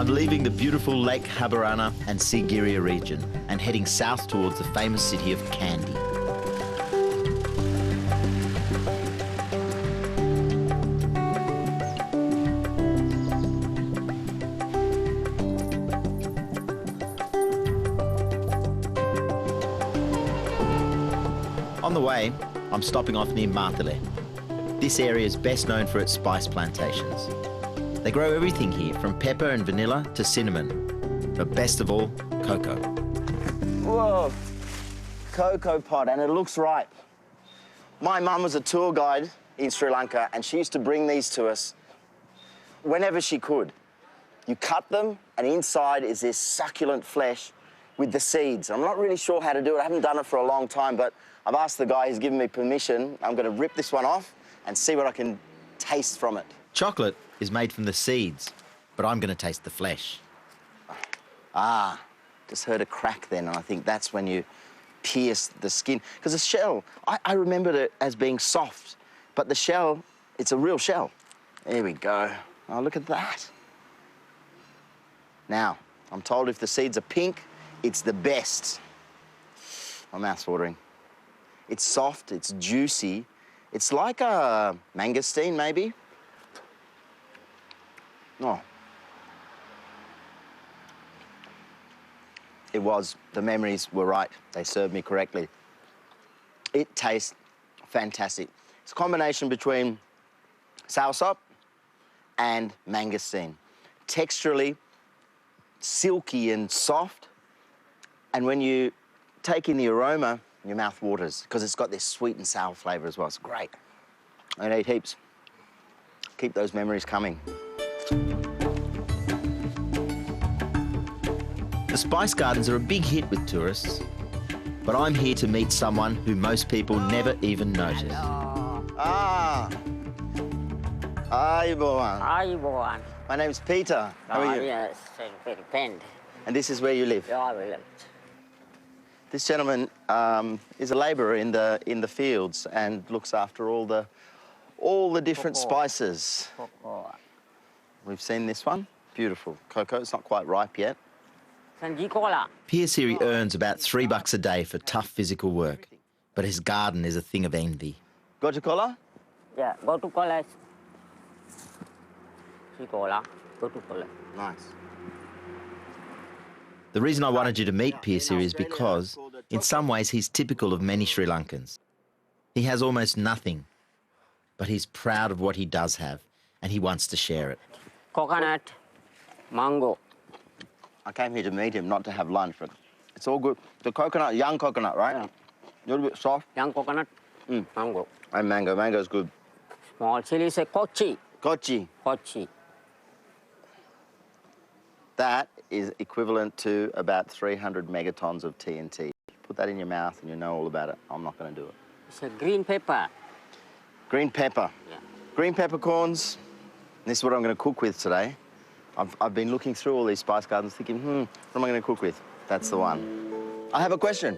I'm leaving the beautiful Lake Habarana and Sigiriya region and heading south towards the famous city of Kandy. On the way, I'm stopping off near Matale. This area is best known for its spice plantations. They grow everything here, from pepper and vanilla to cinnamon, but best of all, cocoa. Whoa, cocoa pod, and it looks ripe. My mum was a tour guide in Sri Lanka, and she used to bring these to us whenever she could. You cut them, and inside is this succulent flesh with the seeds. I'm not really sure how to do it. I haven't done it for a long time, but I've asked the guy, he's given me permission. I'm going to rip this one off and see what I can taste from it. Chocolate is made from the seeds, but I'm going to taste the flesh. Ah, just heard a crack then, and I think that's when you pierce the skin. Because the shell, I remembered it as being soft, but the shell, it's a real shell. There we go. Oh, look at that. Now, I'm told if the seeds are pink, it's the best. My mouth's watering. It's soft, it's juicy. It's like a mangosteen, maybe. Oh. It was. The memories were right. They served me correctly. It tastes fantastic. It's a combination between soursop and mangosteen. Texturally, silky and soft. And when you take in the aroma, your mouth waters because it's got this sweet and sour flavour as well. It's great. I eat heaps. Keep those memories coming. The spice gardens are a big hit with tourists, but I'm here to meet someone who most people never even notice. Ah. Ayubowan. Ayubowan. My name's Peter. How are you? Yes, friend. And this is where you live? Yeah, I live. This gentleman is a labourer in the fields and looks after all the different spices. Cocoa. We've seen this one. Beautiful. Cocoa. It's not quite ripe yet. PHIM earns about $3 a day for tough physical work, but his garden is a thing of envy. Go to Kola? Yeah, go to college. Go to college. Nice. The reason I wanted you to meet PHIM is because, in some ways, he's typical of many Sri Lankans. He has almost nothing, but he's proud of what he does have, and he wants to share it. Coconut, mango. I came here to meet him, not to have lunch, but it's all good. The coconut, young coconut, right? Yeah. A little bit soft. Young coconut, mango. And mango. Mango's good. Small chili, say kochi. Kochi. Kochi. That is equivalent to about 300 megatons of TNT. Put that in your mouth and you know all about it. I'm not going to do it. It's a green pepper. Green pepper. Yeah. Green peppercorns. This is what I'm going to cook with today. I've been looking through all these spice gardens thinking, what am I going to cook with? That's the one. I have a question.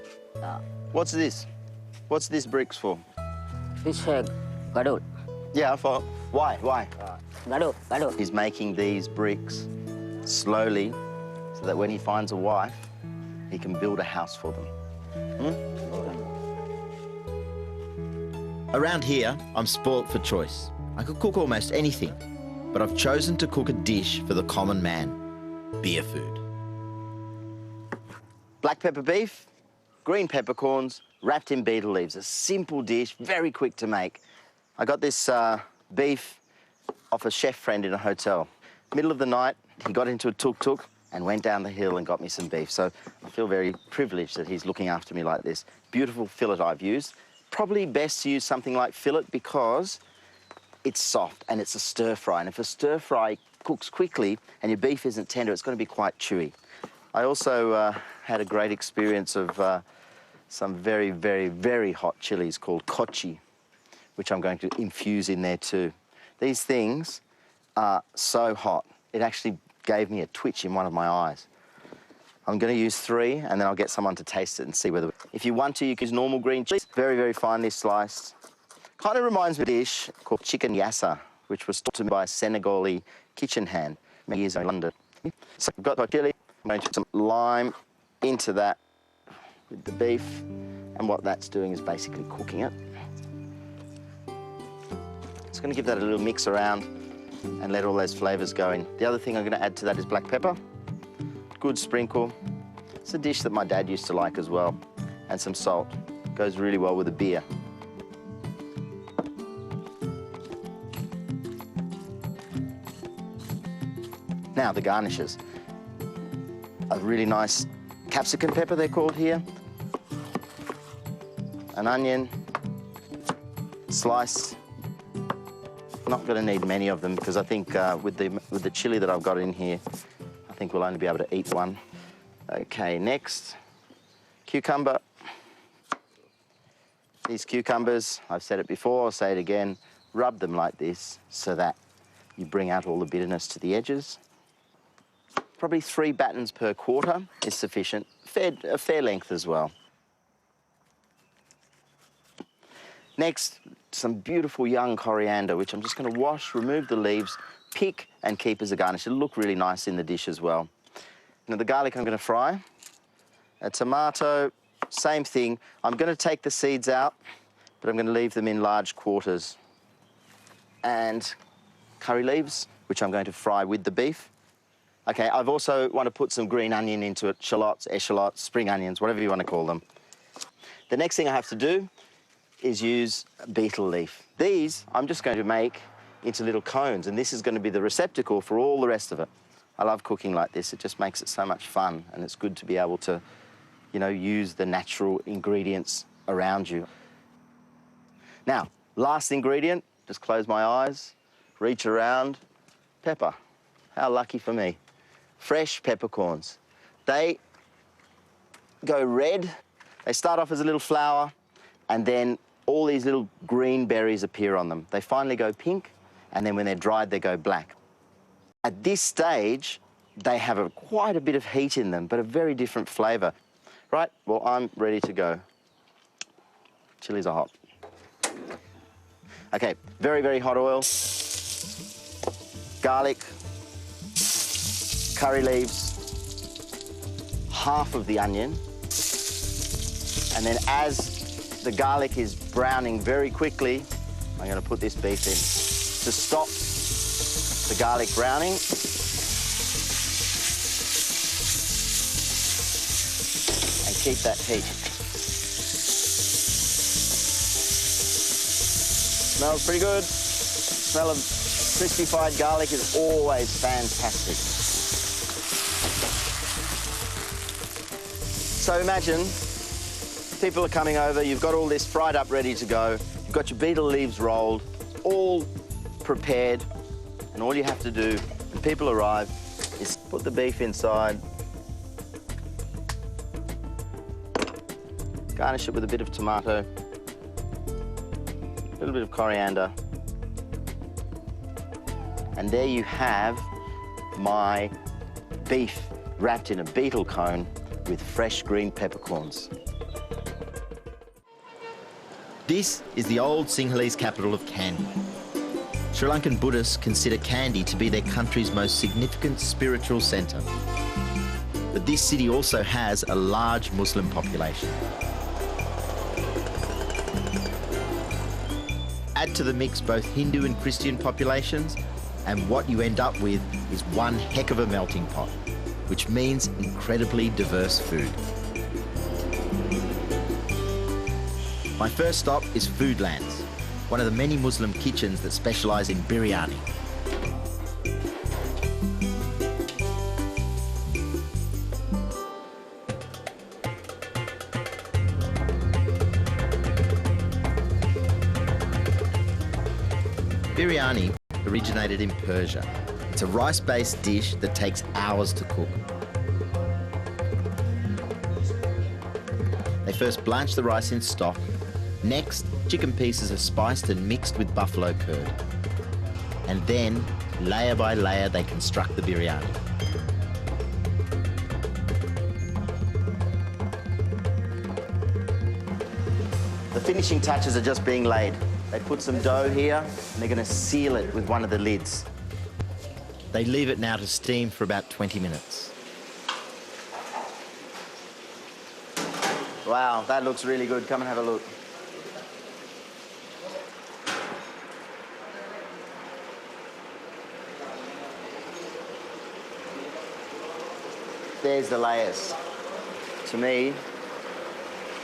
What's this? What's this bricks for? This gadut. Yeah, for why? Gadut. He's making these bricks slowly so that when he finds a wife, he can build a house for them. Around here, I'm spoilt for choice. I could cook almost anything, but I've chosen to cook a dish for the common man, beer food. Black pepper beef, green peppercorns, wrapped in betel leaves. A simple dish, very quick to make. I got this beef off a chef friend in a hotel. Middle of the night, he got into a tuk-tuk and went down the hill and got me some beef. So I feel very privileged that he's looking after me like this. Beautiful fillet I've used. Probably best to use something like fillet because it's soft and it's a stir-fry. And if a stir-fry cooks quickly and your beef isn't tender, it's going to be quite chewy. I also had a great experience of some very, very, very hot chilies called kochi, which I'm going to infuse in there too. These things are so hot, it actually gave me a twitch in one of my eyes. I'm going to use 3, and then I'll get someone to taste it and see whether... If you want to, you can use normal green chilies, very, very finely sliced. Kind of reminds me of a dish called chicken yassa, which was taught to me by a Senegalese kitchen hand many years ago in London. So I've got my chili. I'm going to put some lime into that with the beef. And what that's doing is basically cooking it. Just going to give that a little mix around and let all those flavours go in. The other thing I'm going to add to that is black pepper. Good sprinkle. It's a dish that my dad used to like as well. And some salt. Goes really well with a beer. Now the garnishes. A really nice capsicum pepper, they're called here. An onion, sliced. Not going to need many of them because I think with the chili that I've got in here, I think we'll only be able to eat one. Okay, next, cucumber. These cucumbers, I've said it before, I'll say it again, rub them like this so that you bring out all the bitterness to the edges. Probably 3 battens per quarter is sufficient, a fair length as well. Next, some beautiful young coriander, which I'm just going to wash, remove the leaves, pick and keep as a garnish. It'll look really nice in the dish as well. Now the garlic I'm going to fry. A tomato, same thing. I'm going to take the seeds out, but I'm going to leave them in large quarters. And curry leaves, which I'm going to fry with the beef. Okay, I've also want to put some green onion into it, shallots, eschalots, spring onions, whatever you want to call them. The next thing I have to do is use beetle leaf. These I'm just going to make into little cones, and this is going to be the receptacle for all the rest of it. I love cooking like this. It just makes it so much fun, and it's good to be able to, you know, use the natural ingredients around you. Now, last ingredient, just close my eyes, reach around, pepper. How lucky for me. Fresh peppercorns. They go red. They start off as a little flower, and then all these little green berries appear on them. They finally go pink, and then when they're dried, they go black. At this stage, they have quite a bit of heat in them, but a very different flavour. Right, well, I'm ready to go. Chilies are hot. Okay, very, very hot oil. Garlic. Curry leaves. Half of the onion. And then as the garlic is browning very quickly, I'm going to put this beef in to stop the garlic browning. And keep that heat. Smells pretty good. Smell of crispy fried garlic is always fantastic. So imagine people are coming over, you've got all this fried up ready to go, you've got your beetle leaves rolled, all prepared, and all you have to do when people arrive is put the beef inside, garnish it with a bit of tomato, a little bit of coriander, and there you have my beef wrapped in a beetle cone with fresh green peppercorns. This is the old Sinhalese capital of Kandy. Sri Lankan Buddhists consider Kandy to be their country's most significant spiritual centre. But this city also has a large Muslim population. Add to the mix both Hindu and Christian populations, and what you end up with is one heck of a melting pot, which means incredibly diverse food. My first stop is Foodlands, one of the many Muslim kitchens that specialise in biryani. Biryani originated in Persia. It's a rice-based dish that takes hours to cook. They first blanch the rice in stock. Next, chicken pieces are spiced and mixed with buffalo curd. And then, layer by layer, they construct the biryani. The finishing touches are just being laid. They put some dough here, and they're going to seal it with one of the lids. They leave it now to steam for about 20 minutes. Wow, that looks really good. Come and have a look. There's the layers. To me,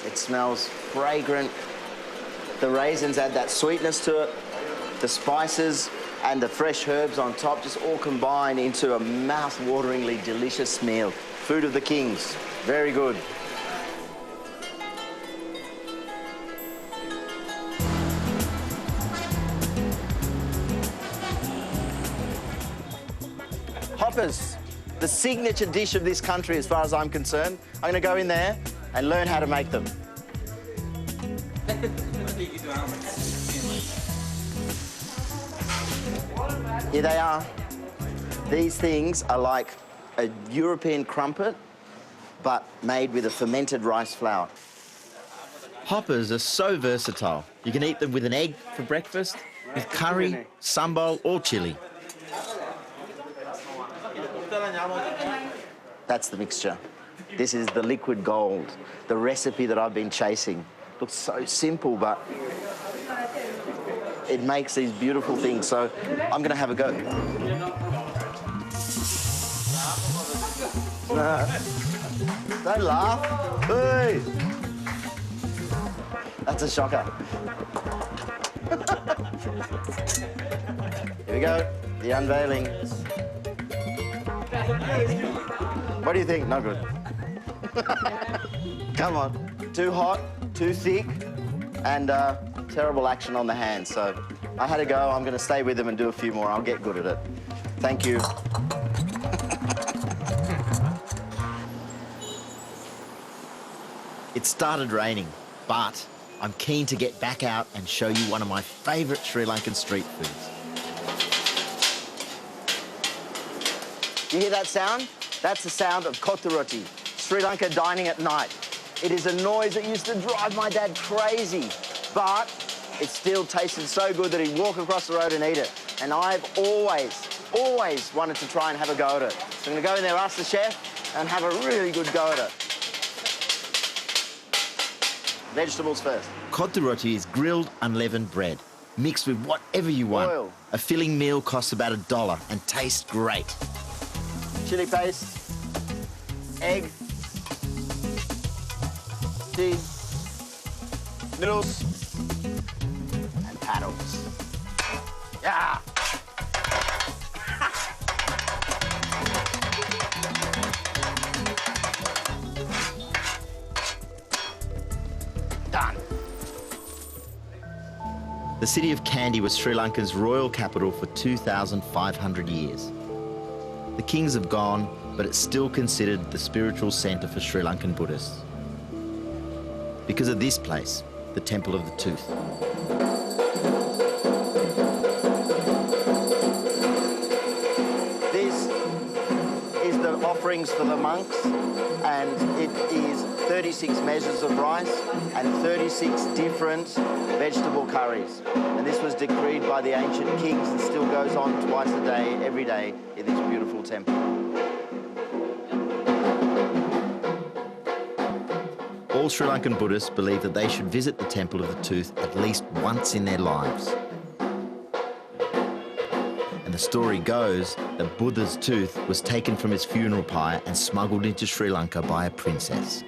it smells fragrant. The raisins add that sweetness to it. The spices and the fresh herbs on top just all combine into a mouth-wateringly delicious meal. Food of the kings. Very good. Hoppers, the signature dish of this country as far as I'm concerned. I'm going to go in there and learn how to make them. Here they are. These things are like a European crumpet, but made with a fermented rice flour. Hoppers are so versatile. You can eat them with an egg for breakfast, with curry, sambal or chili. That's the mixture. This is the liquid gold, the recipe that I've been chasing. Looks so simple, but it makes these beautiful things. So I'm going to have a go. Don't laugh. Hey! That's a shocker. Here we go, the unveiling. What do you think? Not good. Come on. Too hot, too thick, and terrible action on the hands. So I had to go. I'm going to stay with them and do a few more. I'll get good at it. Thank you. It started raining, but I'm keen to get back out and show you one of my favourite Sri Lankan street foods. You hear that sound? That's the sound of koturoti, Sri Lanka dining at night. It is a noise that used to drive my dad crazy, but it still tasted so good that he'd walk across the road and eat it. And I've always wanted to try and have a go at it. So I'm going to go in there, ask the chef, and have a really good go at it. Vegetables first. Koturoti is grilled, unleavened bread, mixed with whatever you want. Oil. A filling meal costs about $1 and tastes great. Chili paste, egg, tea, noodles, and paddles. Yeah! Done. The city of Kandy was Sri Lanka's royal capital for 2,500 years. The kings have gone, but it's still considered the spiritual centre for Sri Lankan Buddhists. Because of this place, the Temple of the Tooth. This is the offerings for the monks, and it is 36 measures of rice and 36 different vegetable curries. And this was decreed by the ancient kings and still goes on twice a day, every day, in this beautiful temple. All Sri Lankan Buddhists believe that they should visit the Temple of the Tooth at least once in their lives. And the story goes that Buddha's tooth was taken from his funeral pyre and smuggled into Sri Lanka by a princess.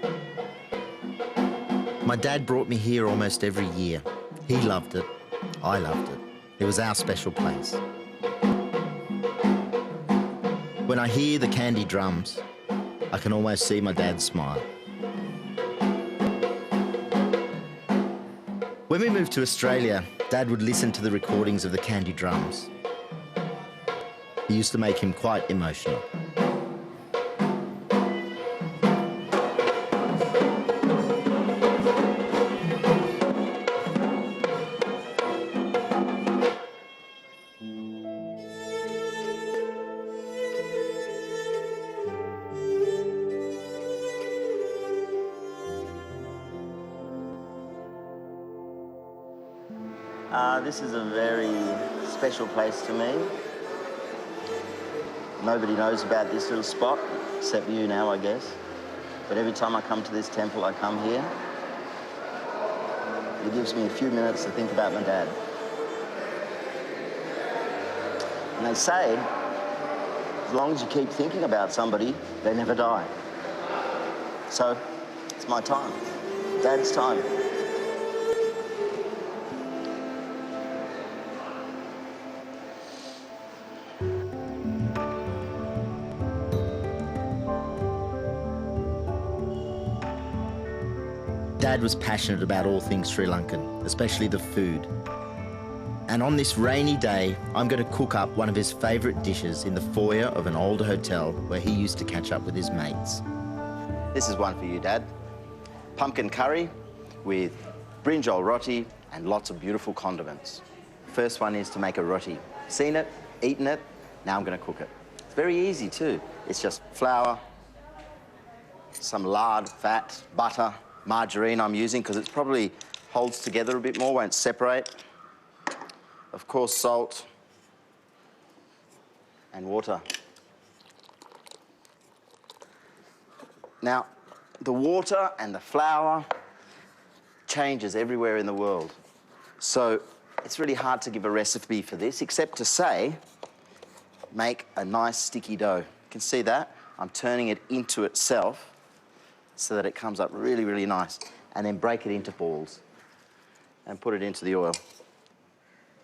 My dad brought me here almost every year. He loved it. I loved it. It was our special place. When I hear the Kandy drums, I can almost see my dad smile. When we moved to Australia, Dad would listen to the recordings of the Kandy drums. It used to make him quite emotional. This is a very special place to me. Nobody knows about this little spot, except you now, I guess. But every time I come to this temple, I come here. It gives me a few minutes to think about my dad. And they say, as long as you keep thinking about somebody, they never die. So, it's my time. Dad's time. Dad was passionate about all things Sri Lankan, especially the food. And on this rainy day, I'm going to cook up one of his favourite dishes in the foyer of an old hotel where he used to catch up with his mates. This is one for you, Dad. Pumpkin curry with brinjal roti and lots of beautiful condiments. First one is to make a roti. Seen it, eaten it, now I'm going to cook it. It's very easy too. It's just flour, some lard, fat, butter, margarine I'm using because it probably holds together a bit more, won't separate. Of course, salt and water. Now, the water and the flour changes everywhere in the world. So it's really hard to give a recipe for this, except to say, make a nice sticky dough. You can see that? I'm turning it into itself so that it comes up really, really nice. And then break it into balls and put it into the oil.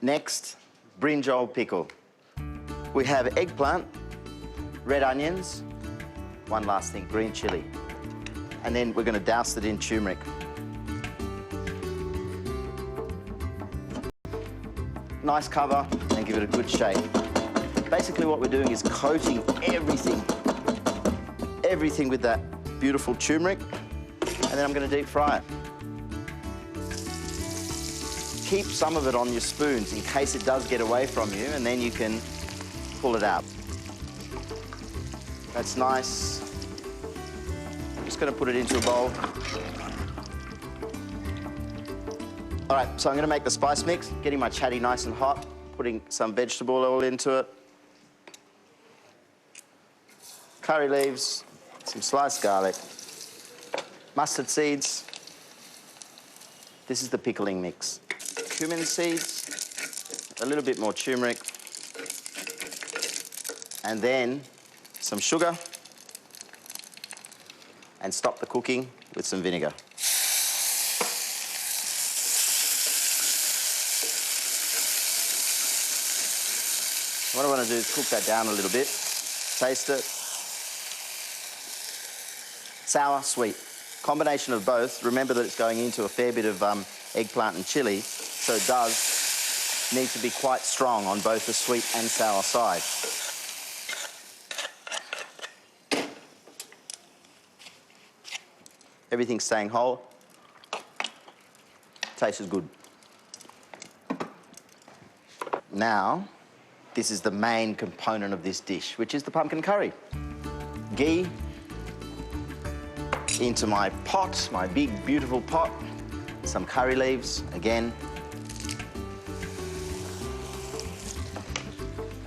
Next, brinjal pickle. We have eggplant, red onions, one last thing, green chilli. And then we're going to douse it in turmeric. Nice cover and give it a good shake. Basically what we're doing is coating everything with that beautiful turmeric, and then I'm going to deep fry it. Keep some of it on your spoons in case it does get away from you, and then you can pull it out. That's nice. I'm just going to put it into a bowl. All right, so I'm going to make the spice mix, getting my chatty nice and hot, putting some vegetable oil into it, curry leaves, some sliced garlic, mustard seeds. This is the pickling mix. Cumin seeds, a little bit more turmeric, and then some sugar, and stop the cooking with some vinegar. What I want to do is cook that down a little bit, taste it. Sour, sweet. Combination of both. Remember that it's going into a fair bit of eggplant and chilli, so it does need to be quite strong on both the sweet and sour side. Everything's staying whole. Tastes good. Now, this is the main component of this dish, which is the pumpkin curry. Ghee into my pot, my big, beautiful pot. Some curry leaves, again.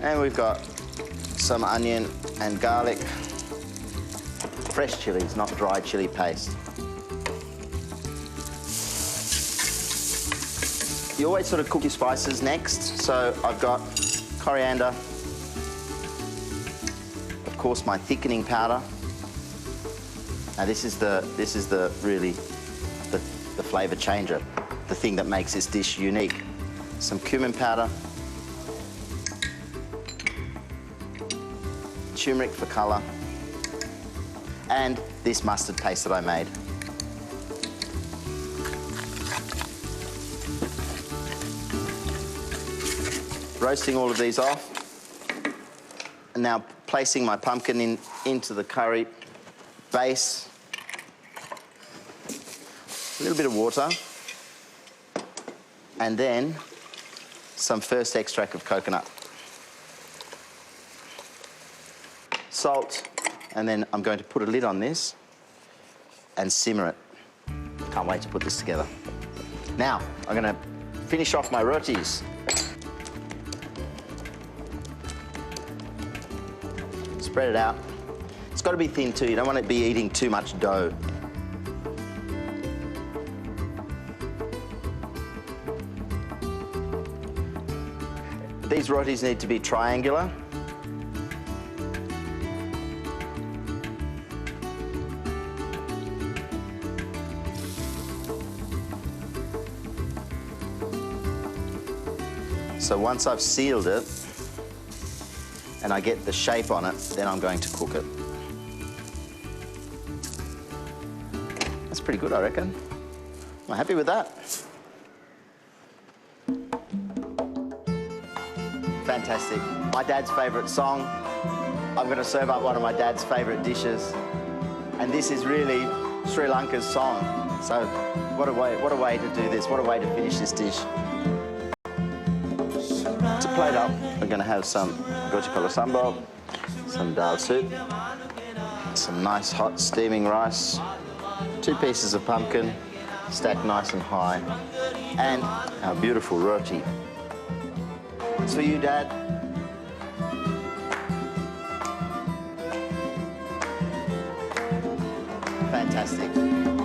And we've got some onion and garlic. Fresh chilies, not dry chili paste. You always sort of cook your spices next. So I've got coriander, of course my thickening powder. Now this is the really the flavour changer, the thing that makes this dish unique. Some cumin powder, turmeric for colour, and this mustard paste that I made. Roasting all of these off, and now placing my pumpkin into the curry base. A little bit of water, and then some first extract of coconut. Salt, and then I'm going to put a lid on this and simmer it. Can't wait to put this together. Now, I'm going to finish off my rotis. Spread it out. It's got to be thin too. You don't want it to be eating too much dough. These rotis need to be triangular. So once I've sealed it and I get the shape on it, then I'm going to cook it. That's pretty good, I reckon. I'm happy with that. Fantastic. My dad's favourite song. I'm going to serve up one of my dad's favourite dishes. And this is really Sri Lanka's song. So what a way to do this. What a way to finish this dish. To plate up, we're going to have some gochi kolo sambal, some dal soup, some nice hot steaming rice, 2 pieces of pumpkin, stacked nice and high, and our beautiful roti. It's for you, Dad. Fantastic.